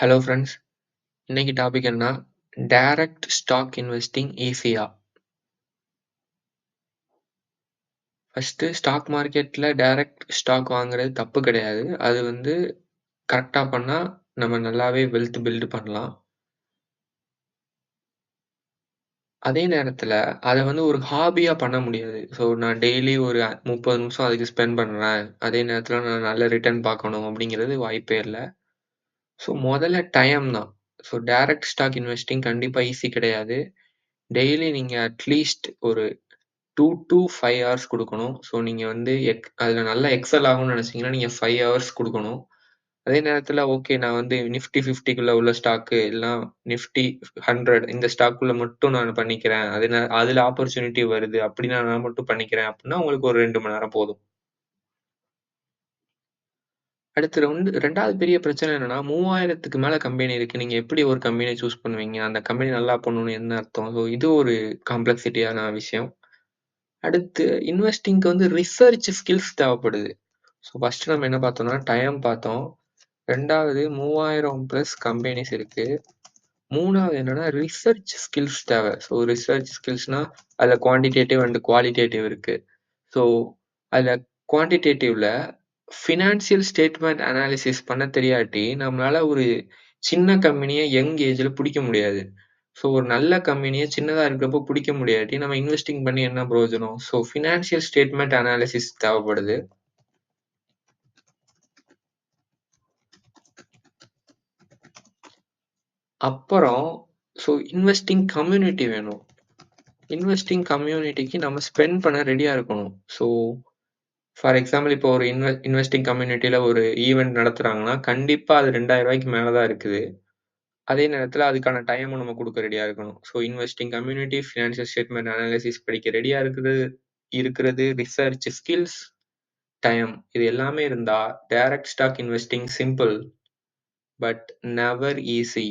Hello friends. இன்னைக்கு topic என்ன? Direct stock investing ஈஸியா? ஃபர்ஸ்ட்டு ஸ்டாக் மார்க்கெட்ல டைரக்ட் ஸ்டாக் வாங்குறது தப்பு கிடையாது. அது கரெக்ட்டா பண்ணா நம்ம நல்லாவே வெல்த் பில்ட் பண்ணலாம். அதே நேரத்தில அத ஒரு ஹாபியா பண்ண முடியாது. நான் டெய்லி ஒரு 30 நிமிஷம் அதுக்கு ஸ்பெண்ட் பண்றேன். அதே நேரத்தில நான் நல்ல ரிட்டர்ன் பார்க்கணும் அப்படிங்கிறது வாய்ப்பே இல்ல. மொதல்ல டைம் தான். டைரக்ட் ஸ்டாக் இன்வெஸ்டிங் கண்டிப்பா ஈஸி கிடையாது. டெய்லி நீங்க அட்லீஸ்ட் ஒரு 2 டூ 5 ஹவர்ஸ் குடுக்கணும். நீங்க அதுல நல்லா எக்ஸெல் ஆகணும்னு நெனச்சீங்கன்னா, நீங்க 5 ஹவர்ஸ் குடுக்கணும். அதே நேரத்துல ஓகே நான் நிஃப்டி 50க்குள்ள உள்ள ஸ்டாக்கு இல்லனா நிஃப்டி 100 இந்த ஸ்டாக்குள்ள மட்டும் நான் பண்ணிக்கிறேன். அதுல ஆப்பர்ச்சுனிட்டி வருது. அப்படின்னா நான் மட்டும் பண்ணிக்கிறேன் அப்படின்னா, உங்களுக்கு ஒரு 2 மணி நேரம் போதும். அடுத்து 2வது பெரிய பிரச்சனை என்னன்னா, 3000க்கு மேல கம்பெனி இருக்கு. நீங்க எப்படி ஒரு கம்பெனிய சூஸ் பண்ணுவீங்க? அந்த கம்பெனி நல்லா பண்ணணும்னு என்ன அர்த்தம்? இது ஒரு காம்ப்ளக்ஸிட்டியான விஷயம். அடுத்து இன்வெஸ்டிங்க்கு ரிசர்ச் ஸ்கில்ஸ் தேவைப்படுது. ஃபர்ஸ்ட் நம்ம என்ன பார்த்தோம்னா, டைம் பார்த்தோம். 2வது 3000 பிளஸ் கம்பெனிஸ் இருக்கு. 3வது என்னன்னா, ரிசர்ச் ஸ்கில்ஸ் தேவை. ரிசர்ச் ஸ்கில்ஸ்னா, அதுல குவான்டிடேட்டிவ் அண்ட் குவாலிட்டேட்டிவ் இருக்கு. ஸோ, அதுல குவான்டிடேட்டிவ்ல ஃபினான்சியல் ஸ்டேட்மெண்ட் அனாலிசிஸ் பண்ண தெரியாட்டி, நம்மளால ஒரு சின்ன கம்பெனிய யங் ஏஜ்ல புடிக்க முடியாது. ஒரு நல்ல கம்பெனிய சின்னதா இருக்கிறப்போ புடிக்க முடியாட்டி, நம்ம இன்வெஸ்டிங் பண்ணி என்ன பிரயோஜனம்? ஃபினான்சியல் ஸ்டேட்மெண்ட் அனாலிசிஸ் தேவைப்படுது. அப்புறம் இன்வெஸ்டிங் கம்யூனிட்டி வேணும். இன்வெஸ்டிங் கம்யூனிட்டிக்கு நம்ம ஸ்பெண்ட் பண்ண ரெடியா இருக்கணும். ஃபார் எக்ஸாம்பிள் இப்போ ஒரு இன்வெஸ்டிங் கம்யூனிட்டில ஒரு ஈவென்ட் நடத்துறாங்கன்னா, கண்டிப்பா அது ரூ. 2000க்கு மேல தான் இருக்குது. அதே நேரத்தில அதுக்கான டைமும் நம்ம குடுக்க ரெடியா இருக்கணும். Investing community, financial statement analysis படிக்க ரெடியா இருக்கிறது, ரிசர்ச் ஸ்கில்ஸ், டைம் இது எல்லாமே இருந்தா, direct stock investing simple but never easy.